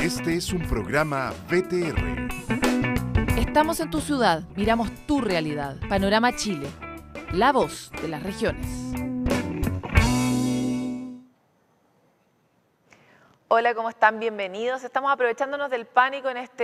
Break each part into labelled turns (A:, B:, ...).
A: Este es un programa VTR.
B: Estamos en tu ciudad, miramos tu realidad. Panorama Chile, la voz de las regiones. Hola, ¿cómo están? Bienvenidos. Estamos aprovechándonos del pánico en esta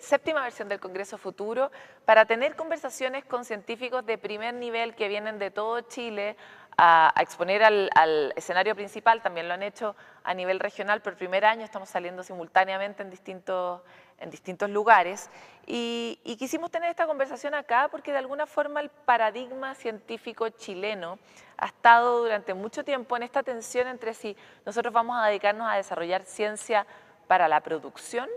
B: séptima versión del Congreso Futuro para tener conversaciones con científicos de primer nivel que vienen de todo Chile a exponer al escenario principal. También lo han hecho a nivel regional. Por primer año estamos saliendo simultáneamente en distintos lugares y quisimos tener esta conversación acá porque de alguna forma el paradigma científico chileno ha estado durante mucho tiempo en esta tensión entre si nosotros vamos a dedicarnos a desarrollar ciencia para la producción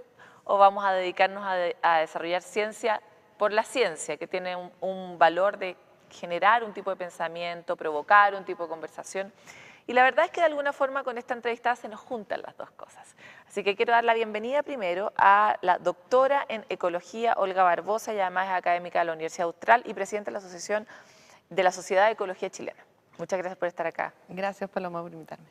B: o vamos a dedicarnos a desarrollar ciencia por la ciencia, que tiene un valor de generar un tipo de pensamiento, provocar un tipo de conversación. Y la verdad es que de alguna forma con esta entrevista se nos juntan las dos cosas. Así que quiero dar la bienvenida primero a la doctora en Ecología, Olga Barbosa, y además es académica de la Universidad Austral y presidenta de la Asociación de la Sociedad de Ecología Chilena. Muchas gracias por estar acá.
C: Gracias, Paloma, por invitarme.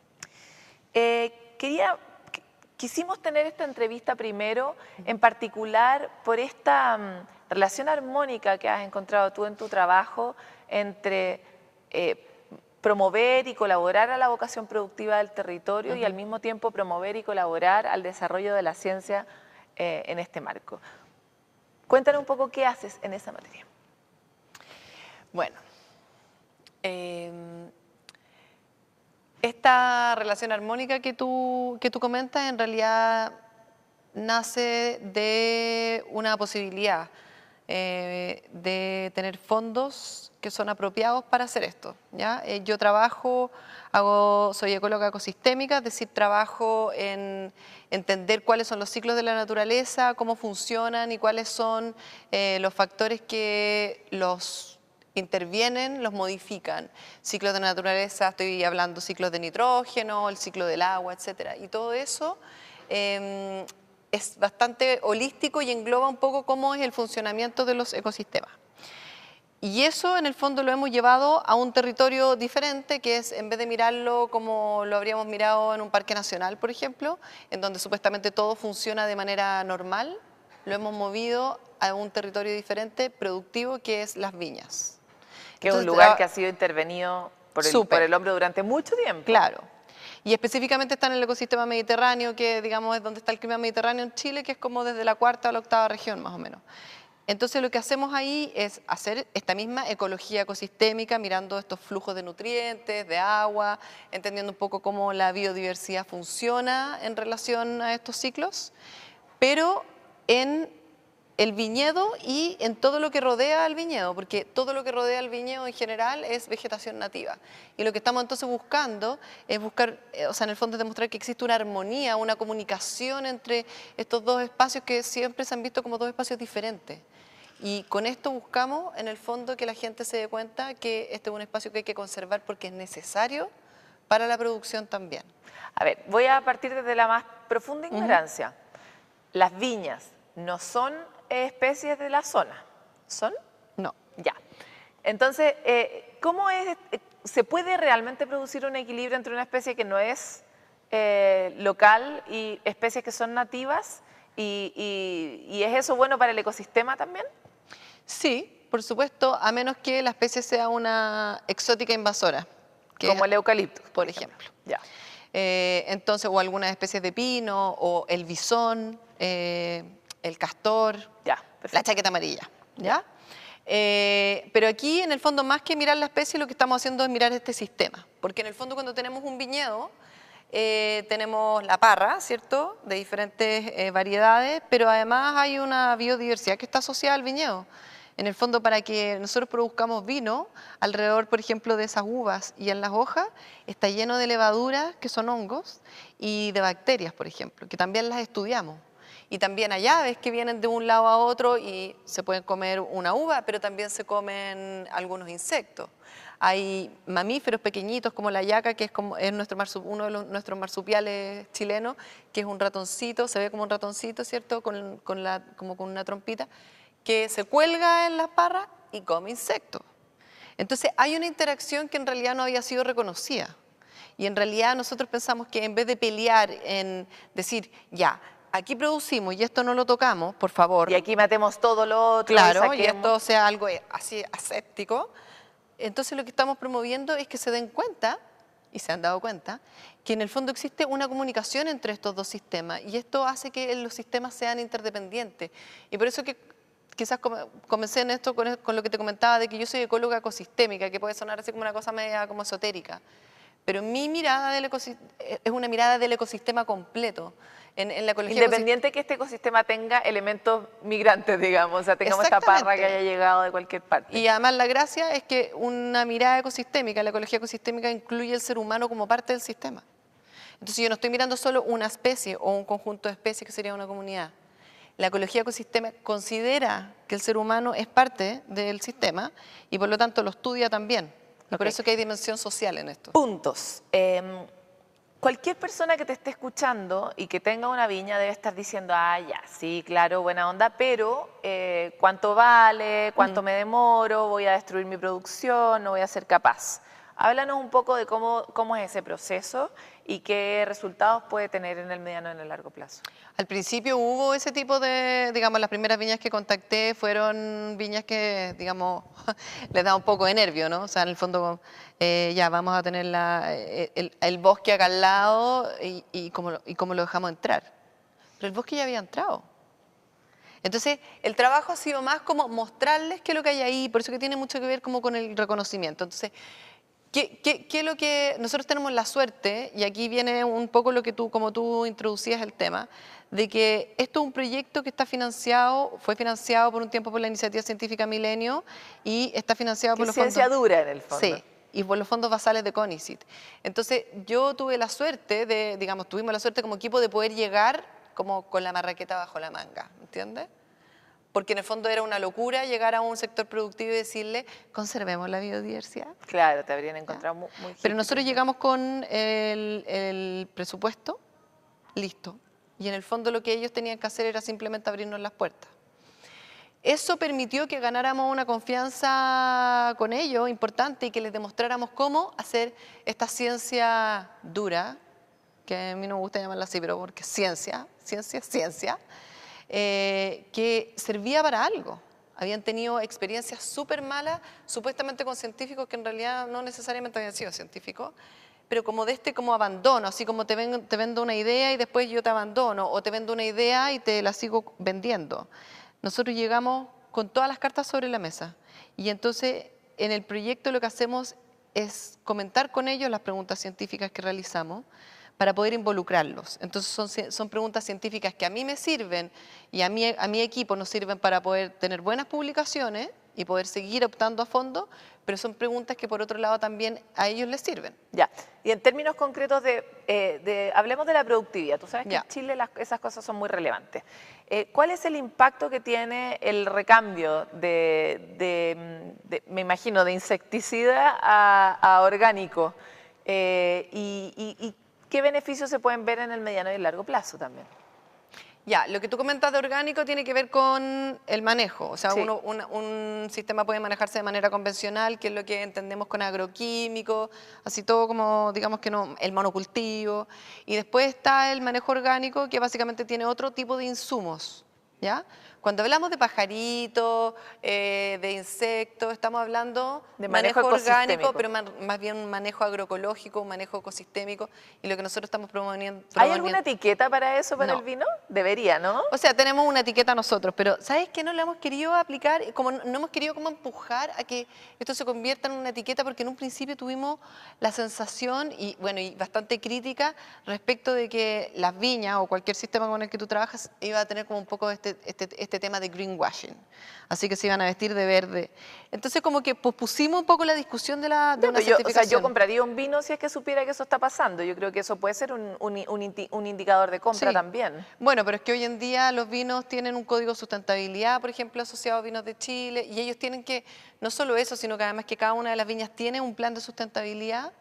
B: Quisimos tener esta entrevista primero, en particular por esta relación armónica que has encontrado tú en tu trabajo entre promover y colaborar a la vocación productiva del territorio y al mismo tiempo promover y colaborar al desarrollo de la ciencia en este marco. Cuéntanos un poco qué haces en esa materia.
C: Bueno, esta relación armónica que tú comentas en realidad nace de una posibilidad de tener fondos que son apropiados para hacer esto, ¿ya? Yo soy ecóloga ecosistémica, es decir, trabajo en entender cuáles son los ciclos de la naturaleza, cómo funcionan y cuáles son los factores que los intervienen, los modifican. Ciclos de naturaleza, estoy hablando ciclos de nitrógeno, el ciclo del agua, etcétera. Y todo eso es bastante holístico y engloba un poco cómo es el funcionamiento de los ecosistemas. Y eso en el fondo lo hemos llevado a un territorio diferente, que es en vez de mirarlo como lo habríamos mirado en un parque nacional, por ejemplo, en donde supuestamente todo funciona de manera normal, lo hemos movido a un territorio diferente, productivo, que es las viñas.
B: Que es un lugar que ha sido intervenido por el hombre durante mucho tiempo.
C: Claro. Y específicamente está en el ecosistema mediterráneo, que digamos es donde está el clima mediterráneo en Chile, que es como desde la cuarta a la octava región más o menos. Entonces lo que hacemos ahí es hacer esta misma ecología ecosistémica, mirando estos flujos de nutrientes, de agua, entendiendo un poco cómo la biodiversidad funciona en relación a estos ciclos, pero en el viñedo y en todo lo que rodea al viñedo, porque todo lo que rodea al viñedo en general es vegetación nativa. Y lo que estamos entonces buscando es en el fondo es demostrar que existe una armonía, una comunicación entre estos dos espacios que siempre se han visto como dos espacios diferentes. Y con esto buscamos, en el fondo, que la gente se dé cuenta que este es un espacio que hay que conservar porque es necesario para la producción también.
B: A ver, voy a partir desde la más profunda ignorancia. Las viñas no son especies de la zona, ¿son?
C: No.
B: Ya. Entonces, ¿se puede realmente producir un equilibrio entre una especie que no es local y especies que son nativas? ¿Y es eso bueno para el ecosistema también?
C: Sí, por supuesto, a menos que la especie sea una exótica invasora.
B: Como el eucalipto,
C: por ejemplo.
B: Ya.
C: Entonces, o algunas especies de pino, o el bisón, el castor,
B: ya,
C: la chaqueta amarilla, ¿ya? Pero aquí, en el fondo, más que mirar la especie, lo que estamos haciendo es mirar este sistema. Porque en el fondo, cuando tenemos un viñedo, tenemos la parra, ¿cierto?, de diferentes variedades, pero además hay una biodiversidad que está asociada al viñedo. En el fondo, para que nosotros produzcamos vino, alrededor, por ejemplo, de esas uvas y en las hojas, está lleno de levaduras, que son hongos, y de bacterias, por ejemplo, que también las estudiamos. Y también hay aves que vienen de un lado a otro y se pueden comer una uva, pero también se comen algunos insectos. Hay mamíferos pequeñitos como la yaca, que es uno de nuestros marsupiales chilenos, que es un ratoncito, se ve como un ratoncito, ¿cierto?, como con una trompita, que se cuelga en las parras y come insectos. Entonces hay una interacción que en realidad no había sido reconocida. Y en realidad nosotros pensamos que en vez de pelear en decir, ya, aquí producimos y esto no lo tocamos, por favor.
B: Y aquí matemos todo lo otro.
C: Claro, y
B: saquemos.
C: esto sea algo así aséptico. Entonces lo que estamos promoviendo es que se den cuenta, y se han dado cuenta, que en el fondo existe una comunicación entre estos dos sistemas y esto hace que los sistemas sean interdependientes. Y por eso que quizás comencé en esto con lo que te comentaba de que yo soy ecóloga ecosistémica, que puede sonar así como una cosa media como esotérica. Pero mi mirada es una mirada del ecosistema completo. En la ecología
B: Independiente que este ecosistema tenga elementos migrantes, digamos, o sea, tengamos esta parra que haya llegado de cualquier parte.
C: Y además la gracia es que una mirada ecosistémica, la ecología ecosistémica incluye el ser humano como parte del sistema. Entonces yo no estoy mirando solo una especie o un conjunto de especies que sería una comunidad. La ecología ecosistémica considera que el ser humano es parte del sistema y por lo tanto lo estudia también. Y por eso que hay dimensión social en esto.
B: Puntos. Cualquier persona que te esté escuchando y que tenga una viña debe estar diciendo, ah, ya, sí, claro, buena onda, pero ¿cuánto vale? ¿Cuánto me demoro? ¿Voy a destruir mi producción? ¿No voy a ser capaz? Háblanos un poco de cómo es ese proceso y qué resultados puede tener en el mediano y en el largo plazo.
C: Al principio hubo ese tipo de, digamos, las primeras viñas que contacté fueron viñas que, digamos, les da un poco de nervio, ¿no? O sea, en el fondo ya vamos a tener el bosque acá al lado y cómo lo dejamos entrar. Pero el bosque ya había entrado. Entonces, el trabajo ha sido más como mostrarles qué es lo que hay ahí, por eso que tiene mucho que ver como con el reconocimiento. Entonces, ¿qué es lo que nosotros tenemos la suerte? Y aquí viene un poco lo que como tú introducías el tema, de que esto es un proyecto que fue financiado por un tiempo por la Iniciativa Científica Milenio y está financiado por los fondos...
B: ciencia dura en el fondo.
C: Sí, y por los fondos basales de CONICYT. Entonces, yo tuve la suerte tuvimos la suerte como equipo de poder llegar como con la marraqueta bajo la manga, ¿entiendes? Porque en el fondo era una locura llegar a un sector productivo y decirle, conservemos la biodiversidad.
B: Claro, te habrían encontrado muy
C: Pero nosotros llegamos con el presupuesto listo. Y en el fondo lo que ellos tenían que hacer era simplemente abrirnos las puertas. Eso permitió que ganáramos una confianza con ellos importante y que les demostráramos cómo hacer esta ciencia dura, que a mí no me gusta llamarla así, pero porque es ciencia, que servía para algo. Habían tenido experiencias súper malas, supuestamente con científicos que en realidad no necesariamente habían sido científicos, pero como como abandono, así como te vendo una idea y después yo te abandono, o te vendo una idea y te la sigo vendiendo. Nosotros llegamos con todas las cartas sobre la mesa y entonces en el proyecto lo que hacemos es comentar con ellos las preguntas científicas que realizamos para poder involucrarlos. Entonces son preguntas científicas que a mí me sirven y a mi equipo nos sirven para poder tener buenas publicaciones y poder seguir optando a fondo, pero son preguntas que por otro lado también a ellos les sirven.
B: Ya, y en términos concretos hablemos de la productividad. Tú sabes que
C: Ya.
B: en Chile esas cosas son muy relevantes. ¿Cuál es el impacto que tiene el recambio me imagino, de insecticida a orgánico? ¿Y qué beneficios se pueden ver en el mediano y el largo plazo también?
C: Ya, lo que tú comentas de orgánico tiene que ver con el manejo. O sea,
B: Sí.
C: un sistema puede manejarse de manera convencional, que es lo que entendemos con agroquímicos, así todo como, digamos que no, el monocultivo. Y después está el manejo orgánico, que básicamente tiene otro tipo de insumos, ¿ya? Cuando hablamos de pajaritos, de insectos, estamos hablando
B: De
C: manejo
B: manejo
C: orgánico,
B: ecosistémico.
C: pero más bien un manejo agroecológico, un manejo ecosistémico, y lo que nosotros estamos promoviendo...
B: ¿Hay alguna etiqueta para eso, para
C: No.
B: el vino? Debería, ¿no?
C: O sea, tenemos una etiqueta nosotros, pero ¿sabes qué? No la hemos querido aplicar, como no hemos querido como empujar a que esto se convierta en una etiqueta, porque en un principio tuvimos la sensación, y bueno, y bastante crítica, respecto de que las viñas o cualquier sistema con el que tú trabajas iba a tener como un poco este tema de greenwashing. Así que se iban a vestir de verde. Entonces como que pospusimos un poco la discusión de una certificación.
B: Yo compraría un vino si es que supiera que eso está pasando. Yo creo que eso puede ser un indicador de compra
C: Sí.
B: también.
C: Bueno, pero es que hoy en día los vinos tienen un código de sustentabilidad, por ejemplo, asociado a Vinos de Chile, y ellos tienen que, no solo eso, sino que además que cada una de las viñas tiene un plan de sustentabilidad.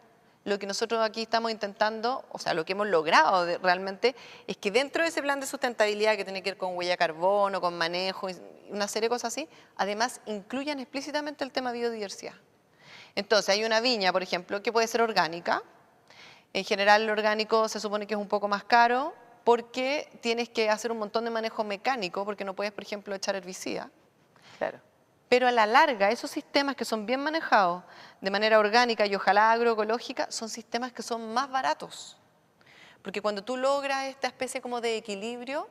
C: Lo que nosotros aquí estamos intentando, o sea, lo que hemos logrado realmente, es que dentro de ese plan de sustentabilidad que tiene que ver con huella de carbono, con manejo, y una serie de cosas así, además incluyan explícitamente el tema biodiversidad. Entonces, hay una viña, por ejemplo, que puede ser orgánica, En general, el orgánico se supone que es un poco más caro porque tienes que hacer un montón de manejo mecánico, porque no puedes, por ejemplo, echar herbicida.
B: Claro.
C: Pero a la larga, esos sistemas que son bien manejados de manera orgánica y ojalá agroecológica, son sistemas que son más baratos. Porque cuando tú logras esta especie como de equilibrio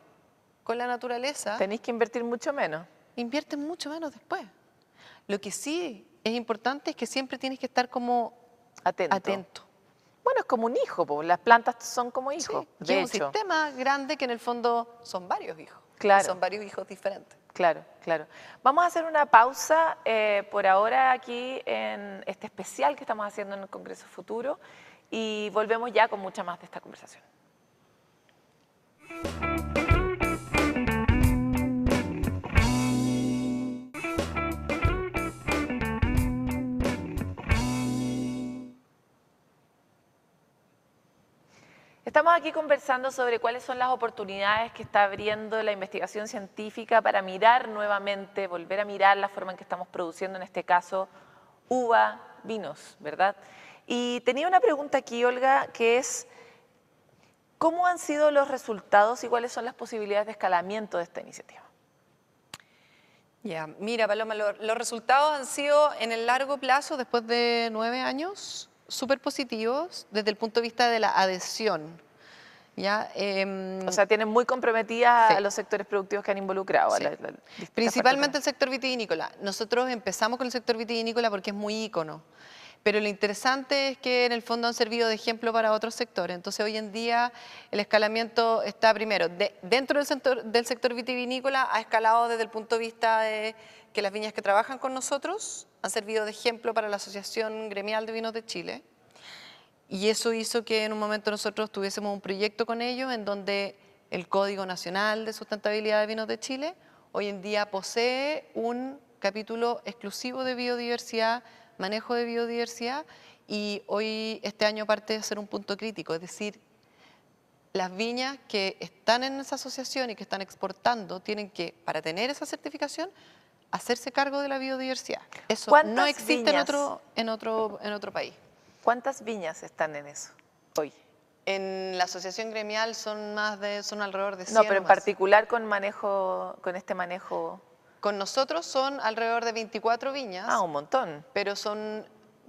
C: con la naturaleza,
B: Tenéis que invertir mucho menos.
C: inviertes mucho menos después. Lo que sí es importante es que siempre tienes que estar como atento.
B: Bueno, es como un hijo, po. Las plantas son como hijos,
C: Sí, y
B: de
C: es un
B: hecho.
C: sistema grande que en el fondo son varios hijos.
B: Claro.
C: Y son varios hijos diferentes.
B: Claro, claro. Vamos a hacer una pausa por ahora aquí en este especial que estamos haciendo en el Congreso Futuro y volvemos ya con mucha más de esta conversación. Estamos aquí conversando sobre cuáles son las oportunidades que está abriendo la investigación científica para mirar nuevamente, volver a mirar la forma en que estamos produciendo, en este caso, uva, vinos, ¿verdad? Y tenía una pregunta aquí, Olga, que es, ¿cómo han sido los resultados y cuáles son las posibilidades de escalamiento de esta iniciativa?
C: Ya, mira, Paloma, los resultados han sido en el largo plazo, después de 9 años, súper positivos desde el punto de vista de la adhesión. ¿Ya?
B: O sea, tienen muy comprometidas
C: Sí.
B: a los sectores productivos que han involucrado.
C: Sí.
B: A distintas
C: Principalmente
B: partes.
C: el sector vitivinícola. Nosotros empezamos con el sector vitivinícola porque es muy ícono, pero lo interesante es que en el fondo han servido de ejemplo para otros sectores. Entonces hoy en día el escalamiento está primero dentro del sector vitivinícola, ha escalado desde el punto de vista de que las viñas que trabajan con nosotros han servido de ejemplo para la Asociación Gremial de Vinos de Chile. Y eso hizo que en un momento nosotros tuviésemos un proyecto con ellos en donde el Código Nacional de Sustentabilidad de Vinos de Chile hoy en día posee un capítulo exclusivo de biodiversidad, manejo de biodiversidad, y hoy este año parte de ser un punto crítico, es decir, las viñas que están en esa asociación y que están exportando tienen que, para tener esa certificación, hacerse cargo de la biodiversidad. Eso no
B: ¿Cuántas
C: existe
B: viñas?
C: en otro país.
B: ¿Cuántas viñas están en eso hoy?
C: En la asociación gremial son alrededor de 100
B: No, pero en
C: o más.
B: particular con este manejo.
C: Con nosotros son alrededor de 24 viñas,
B: Ah, un montón.
C: pero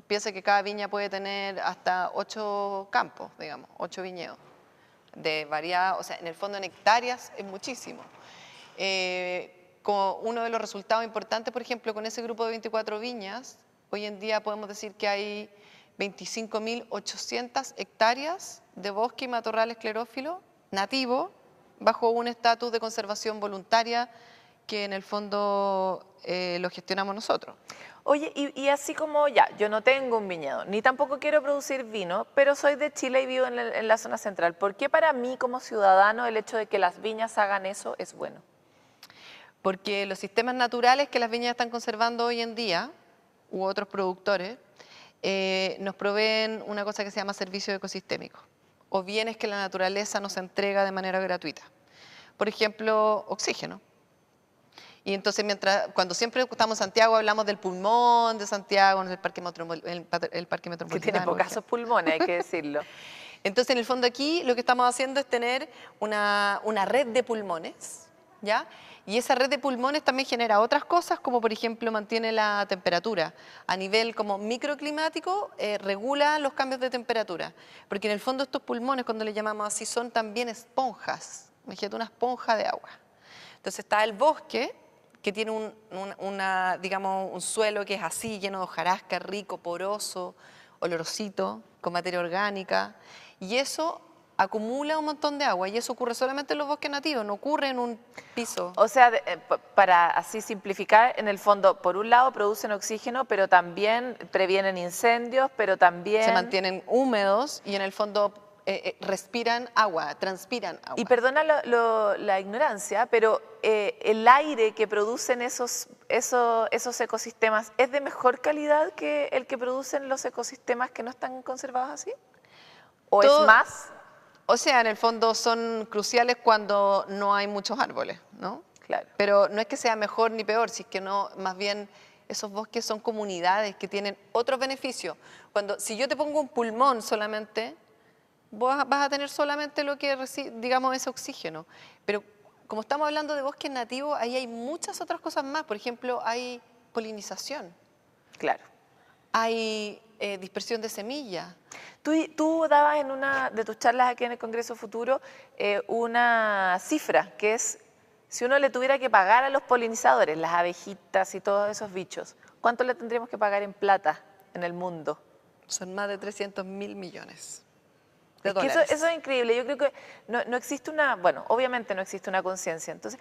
C: piensa que cada viña puede tener hasta 8 campos, digamos, 8 viñedos. O sea, en el fondo en hectáreas es muchísimo. Como uno de los resultados importantes, por ejemplo, con ese grupo de 24 viñas, hoy en día podemos decir que hay 25.800 hectáreas de bosque y matorral esclerófilo nativo bajo un estatus de conservación voluntaria que en el fondo lo gestionamos nosotros.
B: Oye, y así como ya, yo no tengo un viñedo, ni tampoco quiero producir vino, pero soy de Chile y vivo en la zona central. ¿Por qué para mí como ciudadano el hecho de que las viñas hagan eso es bueno?
C: Porque los sistemas naturales que las viñas están conservando hoy en día, u otros productores, nos proveen una cosa que se llama servicio ecosistémico, o bienes que la naturaleza nos entrega de manera gratuita. Por ejemplo, oxígeno. Y entonces, cuando siempre estamos en Santiago, hablamos del pulmón de Santiago, el parque metropolitano.
B: Que tiene pocazos pulmones, hay que decirlo.
C: Entonces, en el fondo aquí lo que estamos haciendo es tener una red de pulmones, ¿ya? Y esa red de pulmones también genera otras cosas, como por ejemplo mantiene la temperatura. A nivel como microclimático, regula los cambios de temperatura. Porque en el fondo estos pulmones, cuando le llamamos así, son también esponjas. Imagínate una esponja de agua. Entonces está el bosque, que tiene digamos, un suelo que es así, lleno de hojarasca, rico, poroso, olorosito, con materia orgánica. Y eso acumula un montón de agua y eso ocurre solamente en los bosques nativos, no ocurre en un piso.
B: O sea, para así simplificar, en el fondo, por un lado producen oxígeno, pero también previenen incendios, pero también...
C: Se mantienen húmedos y en el fondo respiran agua, transpiran agua.
B: Y perdona la ignorancia, pero el aire que producen esos ecosistemas, ¿es de mejor calidad que el que producen los ecosistemas que no están conservados así? ¿O es más?
C: O sea, en el fondo son cruciales cuando no hay muchos árboles, ¿no?
B: Claro.
C: Pero no es que sea mejor ni peor, si es que no, más bien esos bosques son comunidades que tienen otros beneficios. Si yo te pongo un pulmón solamente, vas a tener solamente lo que digamos, ese oxígeno. Pero como estamos hablando de bosques nativos, ahí hay muchas otras cosas más. Por ejemplo, hay polinización,
B: Claro.
C: hay dispersión de semillas.
B: Tú dabas en una de tus charlas aquí en el Congreso Futuro una cifra, que es si uno le tuviera que pagar a los polinizadores, las abejitas y todos esos bichos, ¿cuánto le tendríamos que pagar en plata en el mundo?
C: Son más de 300.000 millones de
B: Es que
C: dólares.
B: eso es increíble. Yo creo que no existe bueno, obviamente no existe una conciencia. Entonces,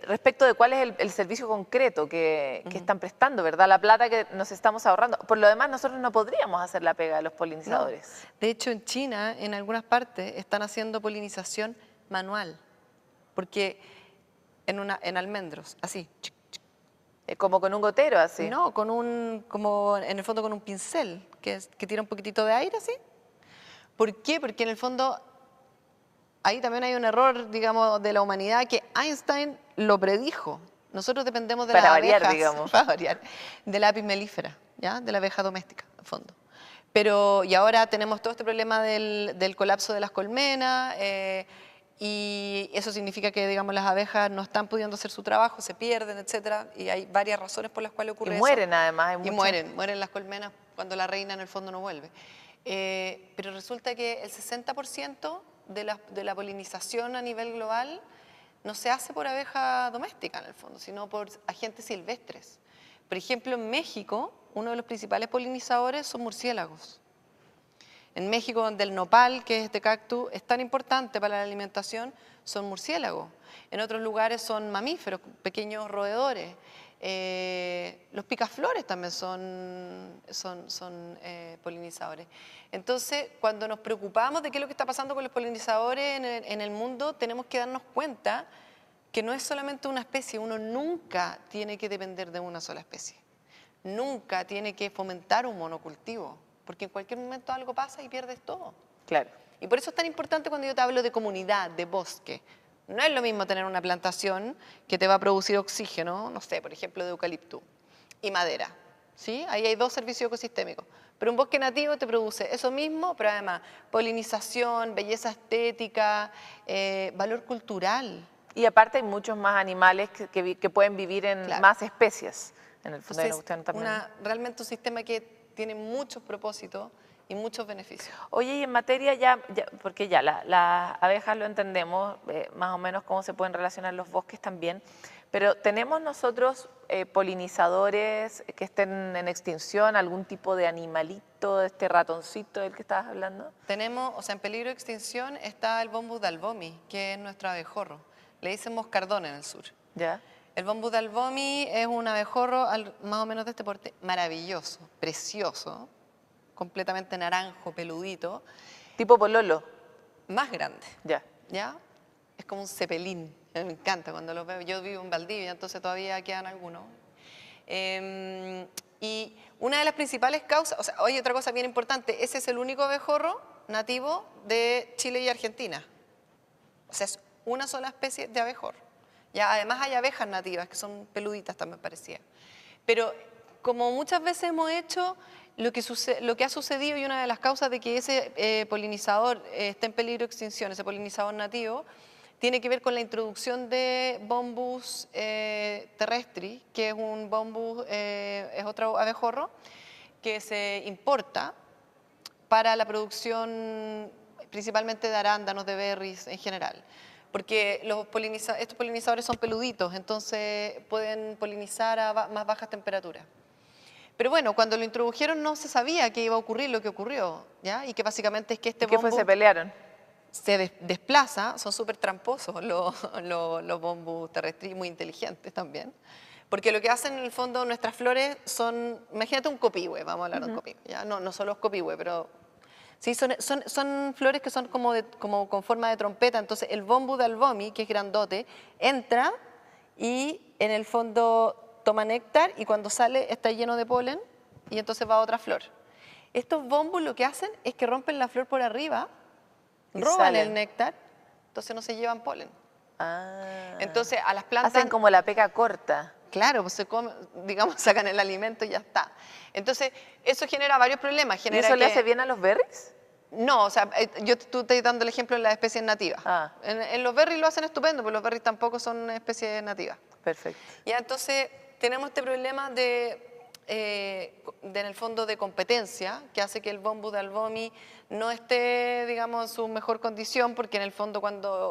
B: respecto de cuál es el servicio concreto que están prestando, ¿verdad? La plata que nos estamos ahorrando. Por lo demás, nosotros no podríamos hacer la pega de los polinizadores.
C: No. De hecho, en China, en algunas partes, están haciendo polinización manual, porque en almendros, así.
B: Como con un gotero, así.
C: No, como en el fondo con un pincel, que tira un poquitito de aire, así. ¿Por qué? Porque en el fondo ahí también hay un error, digamos, de la humanidad que Einstein lo predijo. Nosotros dependemos de
B: Para
C: las
B: variar,
C: abejas,
B: digamos.
C: para variar, de la apis mellifera, ¿ya? De la abeja doméstica, en fondo. Pero, y ahora tenemos todo este problema del colapso de las colmenas, y eso significa que, digamos, las abejas no están pudiendo hacer su trabajo, se pierden, etcétera, y hay varias razones por las cuales ocurre eso.
B: Y mueren además. Hay
C: Y
B: muchas.
C: mueren las colmenas cuando la reina en el fondo no vuelve. Pero resulta que el 60% de la polinización a nivel global no se hace por abeja doméstica en el fondo, sino por agentes silvestres. Por ejemplo, en México, uno de los principales polinizadores son murciélagos. En México, donde el nopal, que es este cactus, es tan importante para la alimentación, son murciélagos. En otros lugares son mamíferos, pequeños roedores. Los picaflores también son polinizadores. Entonces, cuando nos preocupamos de qué es lo que está pasando con los polinizadores en el mundo, tenemos que darnos cuenta que no es solamente una especie, uno nunca tiene que depender de una sola especie. Nunca tiene que fomentar un monocultivo, porque en cualquier momento algo pasa y pierdes todo.
B: Claro.
C: Y por eso es tan importante cuando yo te hablo de comunidad, de bosque. No es lo mismo tener una plantación que te va a producir oxígeno, no sé, por ejemplo, de eucalipto y madera, ¿sí? Ahí hay dos servicios ecosistémicos. Pero un bosque nativo te produce eso mismo, pero además polinización, belleza estética, valor cultural.
B: Y aparte hay muchos más animales que pueden vivir en
C: Claro.
B: más especies. En el fondo hay una
C: Entonces,
B: cuestión también.
C: realmente un sistema que tiene muchos propósitos y muchos beneficios.
B: Oye, y en materia porque ya las abejas lo entendemos, más o menos cómo se pueden relacionar los bosques también, pero ¿tenemos nosotros polinizadores que estén en extinción, algún tipo de animalito, este ratoncito del que estabas hablando?
C: Tenemos, o sea, en peligro de extinción está el Bombus dalbomi, que es nuestro abejorro. Le dicen moscardón en el sur.
B: ¿Ya?
C: El Bombus dalbomi es un abejorro más o menos de este porte, maravilloso, precioso, completamente naranjo, peludito,
B: Tipo pololo.
C: más grande,
B: Ya.
C: ¿ya? Es como un cepelín, me encanta cuando los veo. Yo vivo en Valdivia, entonces todavía quedan algunos. Y una de las principales causas, o sea, oye, otra cosa bien importante, ese es el único abejorro nativo de Chile y Argentina. O sea, es una sola especie de abejorro. Ya, además hay abejas nativas que son peluditas también parecía. Pero como muchas veces hemos hecho, lo que ha sucedido y una de las causas de que ese polinizador esté en peligro de extinción, ese polinizador nativo, tiene que ver con la introducción de Bombus terrestri, que es un Bombus, es otro abejorro que se importa para la producción principalmente de arándanos, de berries en general. Porque estos polinizadores son peluditos, entonces pueden polinizar a más bajas temperaturas. Pero bueno, cuando lo introdujeron no se sabía que iba a ocurrir lo que ocurrió, ¿ya? Y que básicamente es que este
B: ¿Qué fue?
C: bombus
B: ¿Se pelearon?
C: se desplaza, son súper tramposos los bombus terrestres y muy inteligentes también. Porque lo que hacen en el fondo nuestras flores son, imagínate un copihue, vamos a hablar de un copihue, ¿ya? No solo es copihue, pero sí, son flores que son como con forma de trompeta. Entonces el bombus dalbomi, que es grandote, entra y en el fondo toma néctar y cuando sale está lleno de polen y entonces va a otra flor. Estos bombus lo que hacen es que rompen la flor por arriba,
B: Y
C: roban
B: salen.
C: el néctar, entonces no se llevan polen.
B: Ah.
C: Entonces a las plantas...
B: Hacen como la peca corta.
C: Claro, pues se come, digamos, sacan el alimento y ya está. Entonces, eso genera varios problemas.
B: ¿Y
C: Genera
B: eso le
C: que-
B: hace bien a los berries?
C: No, o sea, yo tú te estoy dando el ejemplo de las especies nativas.
B: Ah.
C: En los berries lo hacen estupendo, pero los berries tampoco son especies nativas.
B: Perfecto.
C: Ya, entonces tenemos este problema en el fondo de competencia, que hace que el Bombus de Albomi no esté, digamos, en su mejor condición, porque en el fondo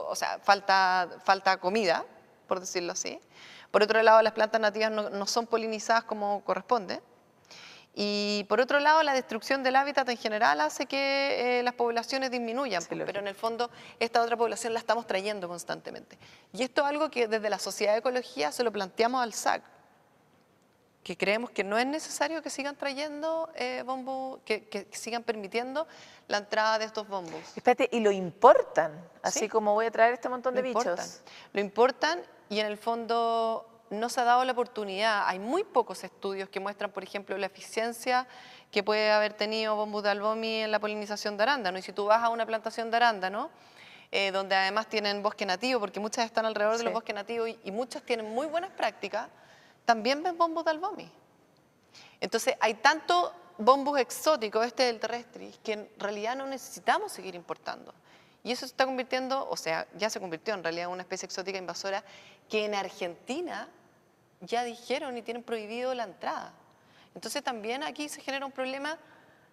C: o sea, falta comida, por decirlo así. Por otro lado, las plantas nativas no son polinizadas como corresponde. Y por otro lado, la destrucción del hábitat en general hace que las poblaciones disminuyan,
B: Sí,
C: pero
B: lógico.
C: en el fondo esta otra población la estamos trayendo constantemente. Y esto es algo que desde la Sociedad de Ecología se lo planteamos al SAC, que creemos que no es necesario que sigan trayendo bombos, que sigan permitiendo la entrada de estos bombos.
B: Espérate, y lo importan, así
C: Sí.
B: como voy a traer este montón de
C: importan.
B: bichos.
C: Lo importan y en el fondo no se ha dado la oportunidad. Hay muy pocos estudios que muestran, por ejemplo, la eficiencia que puede haber tenido Bombus de Albomi en la polinización de arándano. Y si tú vas a una plantación de arándano, donde además tienen bosque nativo, porque muchas están alrededor de
B: Sí.
C: los bosques nativos y muchas tienen muy buenas prácticas, también ven Bombus de Albomi. Entonces hay tanto bombus exóticos, este del terrestris, que en realidad no necesitamos seguir importando. Y eso se está convirtiendo, o sea, ya se convirtió en realidad en una especie exótica invasora que en Argentina ya dijeron y tienen prohibido la entrada. Entonces también aquí se genera un problema,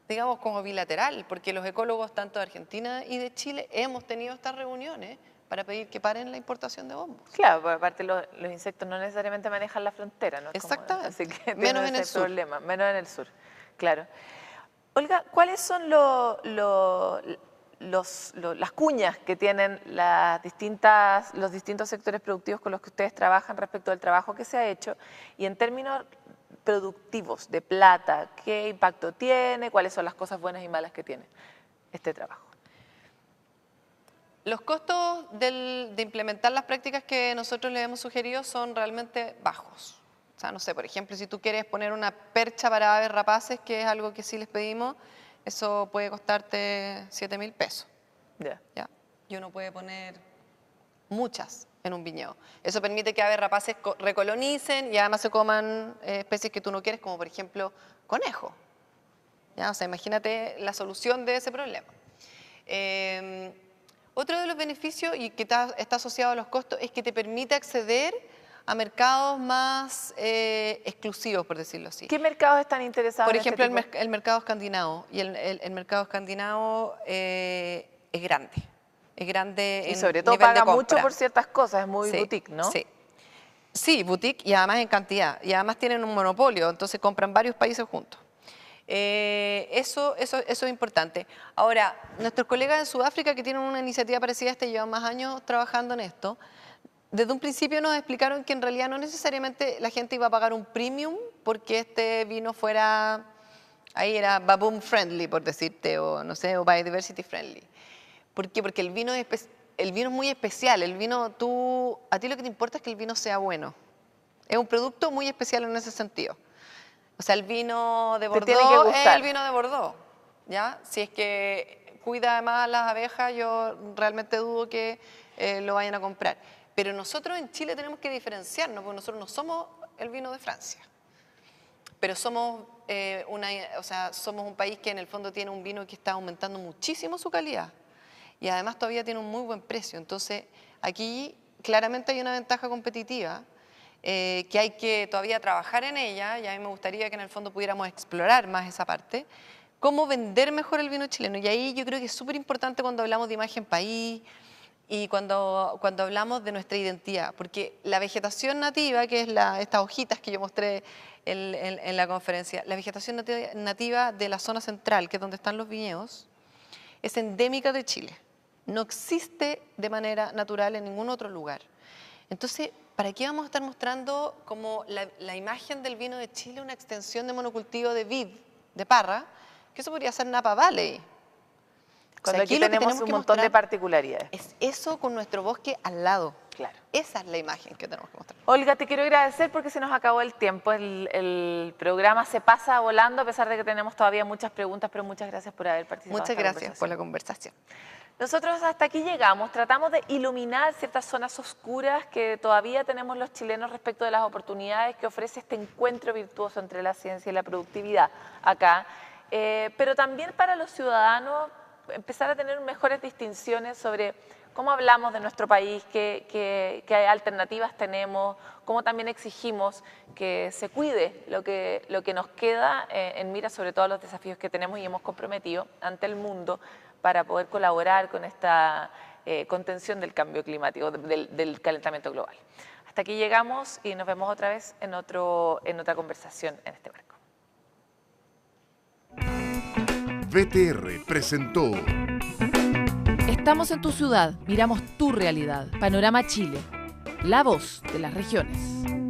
C: digamos, como bilateral, porque los ecólogos tanto de Argentina y de Chile hemos tenido estas reuniones para pedir que paren la importación de bombos.
B: Claro, porque aparte los insectos no necesariamente manejan la frontera, ¿no? Es como-
C: Exactamente.
B: así que
C: Menos
B: tienen
C: en el
B: ese
C: sur.
B: problema, menos en el sur, claro. Olga, ¿cuáles son las cuñas que tienen los distintos sectores productivos con los que ustedes trabajan respecto al trabajo que se ha hecho? Y en términos productivos, de plata, ¿qué impacto tiene? ¿Cuáles son las cosas buenas y malas que tiene este trabajo?
C: Los costos de implementar las prácticas que nosotros les hemos sugerido son realmente bajos. O sea, no sé, por ejemplo, si tú quieres poner una percha para aves rapaces, que es algo que sí les pedimos, eso puede costarte 7.000 pesos.
B: Ya.
C: ¿Ya? Y uno puede poner muchas en un viñedo. Eso permite que aves rapaces recolonicen y además se coman especies que tú no quieres, como por ejemplo conejo. ¿Ya? O sea, imagínate la solución de ese problema. Otro de los beneficios y que está asociado a los costos es que te permite acceder a mercados más exclusivos, por decirlo así.
B: ¿Qué mercados están interesados
C: Por
B: en este
C: ejemplo,
B: tipo?
C: el mercado escandinavo. Y el mercado escandinavo es grande. Es grande
B: Y
C: en
B: sobre todo
C: nivel de
B: paga mucho
C: compra.
B: por ciertas cosas, es muy
C: Sí,
B: boutique, ¿no?
C: Sí. Sí, boutique y además en cantidad. Y además tienen un monopolio, entonces compran varios países juntos. Eso es importante. Ahora, nuestros colegas en Sudáfrica que tienen una iniciativa parecida a esta llevan más años trabajando en esto. Desde un principio nos explicaron que en realidad no necesariamente la gente iba a pagar un premium porque este vino fuera, ahí era baboon friendly, por decirte, o no sé, o biodiversity friendly. ¿Por qué? Porque el vino es muy especial. A ti lo que te importa es que el vino sea bueno. Es un producto muy especial en ese sentido. O sea, el vino de
B: Te tiene que
C: Bordeaux es
B: gustar.
C: el vino de Bordeaux, ¿ya? Si es que cuida además a las abejas, yo realmente dudo que lo vayan a comprar. Pero nosotros en Chile tenemos que diferenciarnos, porque nosotros no somos el vino de Francia. Pero somos somos un país que en el fondo tiene un vino que está aumentando muchísimo su calidad. Y además todavía tiene un muy buen precio. Entonces, aquí claramente hay una ventaja competitiva que hay que todavía trabajar en ella, y a mí me gustaría que en el fondo pudiéramos explorar más esa parte, cómo vender mejor el vino chileno. Y ahí yo creo que es súper importante cuando hablamos de imagen país y cuando hablamos de nuestra identidad, porque la vegetación nativa, que es estas hojitas que yo mostré en la conferencia, la vegetación nativa de la zona central, que es donde están los viñedos, es endémica de Chile. No existe de manera natural en ningún otro lugar. Entonces, ¿para qué vamos a estar mostrando como la imagen del vino de Chile, una extensión de monocultivo de vid, de parra, que eso podría ser Napa Valley?
B: Cuando aquí
C: lo que
B: tenemos un
C: que
B: montón de
C: mostrar
B: particularidades.
C: es eso con nuestro bosque al lado.
B: Claro.
C: Esa es la imagen que tenemos que mostrar.
B: Olga, te quiero agradecer porque se nos acabó el tiempo. El programa se pasa volando a pesar de que tenemos todavía muchas preguntas, pero muchas gracias por haber participado.
C: Muchas gracias por la conversación.
B: Nosotros hasta aquí llegamos, tratamos de iluminar ciertas zonas oscuras que todavía tenemos los chilenos respecto de las oportunidades que ofrece este encuentro virtuoso entre la ciencia y la productividad acá, pero también para los ciudadanos empezar a tener mejores distinciones sobre cómo hablamos de nuestro país, qué alternativas tenemos, cómo también exigimos que se cuide lo que nos queda en mira sobre todos los desafíos que tenemos y hemos comprometido ante el mundo para poder colaborar con esta contención del cambio climático, del calentamiento global. Hasta aquí llegamos y nos vemos otra vez en otra conversación en este marco.
A: VTR presentó
D: Estamos en tu ciudad, miramos tu realidad. Panorama Chile, la voz de las regiones.